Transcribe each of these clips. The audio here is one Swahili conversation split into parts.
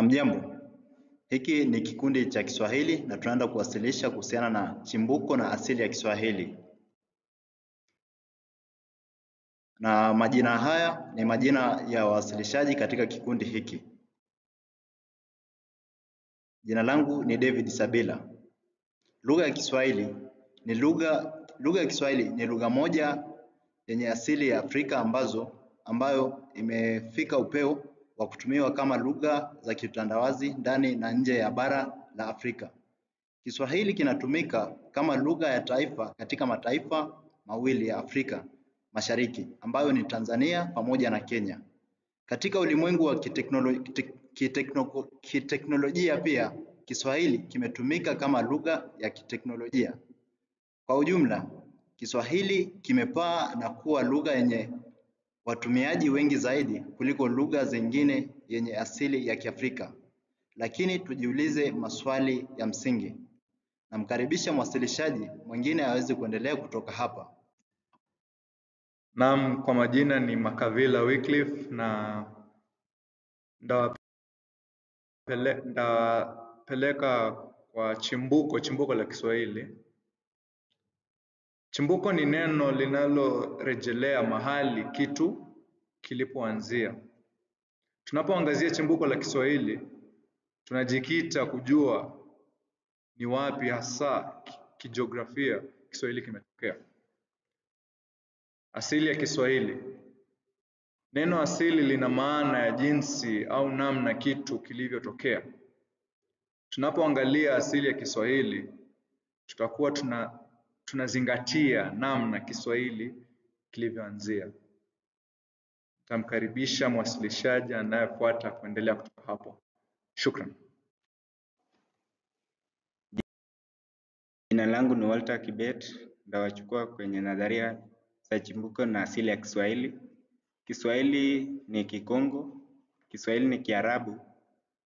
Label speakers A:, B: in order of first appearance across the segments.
A: Hamjambo. Hiki ni kikundi cha Kiswahili na tunaenda kuwasilisha kuhusiana na chimbuko na asili ya Kiswahili. Na majina haya ni majina ya wawasilishaji katika kikundi hiki. Jina langu ni David Sabila. Lugha ya Kiswahili ni lugha moja yenye asili ya Afrika ambayo imefika upeo wa kutumiwa kama lugha za kiutandawazi ndani na nje ya bara la Afrika. Kiswahili kinatumika kama lugha ya taifa katika mataifa mawili ya Afrika Mashariki ambayo ni Tanzania pamoja na Kenya. Katika ulimwengu wa kiteknolojia pia Kiswahili kimetumika kama lugha ya kiteknolojia. Kwa ujumla, Kiswahili kimepaa na kuwa lugha yenye watumiaji wengi zaidi kuliko lugha zingine yenye asili ya Kiafrika. Lakini tujiulize maswali ya msingi. Namkaribisha mwasilishaji mwingine aweze kuendelea kutoka hapa.
B: Naam, kwa majina ni Makavila Wycliffe na ndawapeleka kwa chimbuko la Kiswahili. Chimbuko ni neno linalorejelea mahali kitu kilipoanzia. Tunapoangazia chimbuko la Kiswahili, tunajikita kujua ni wapi hasa kijiografia Kiswahili kimetokea. Asili ya Kiswahili. Neno asili lina maana ya jinsi au namna kitu kilivyotokea. Tunapoangalia asili ya Kiswahili, tutakuwa tunazingatia namna Kiswahili kilivyoanzia. Tamkaribisha mwasilishaji anayefuata kuendelea kutoka hapo. Shukran.
C: Jina langu ni Walter Kibet, ndawachukua kwenye nadharia za chimbuko na asili ya Kiswahili. Kiswahili ni Kikongo, Kiswahili ni Kiarabu,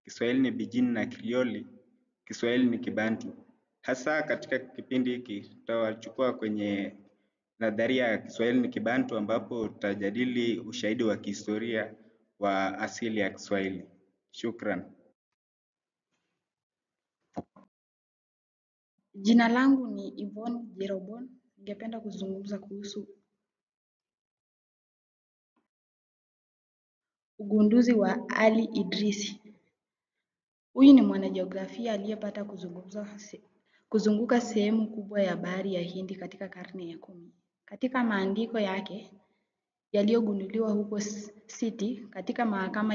C: Kiswahili ni Bijini na Krioli, Kiswahili ni Kibantu. Hasa katika kipindi hiki tutawachukua kwenye nadharia ya Kiswahili ni Kibantu ambapo tutajadili ushahidi wa kihistoria wa asili ya Kiswahili. Shukran.
D: Jina langu ni Yvonne Jerobon. Ningependa kuzungumza kuhusu ugunduzi wa Ali Idrisi. Huyu ni mwanajiografia aliyepata kuzunguka sehemu kubwa ya bahari ya Hindi katika karne ya 10. Katika maandiko yake yaliyogunduliwa huko City katika mahakama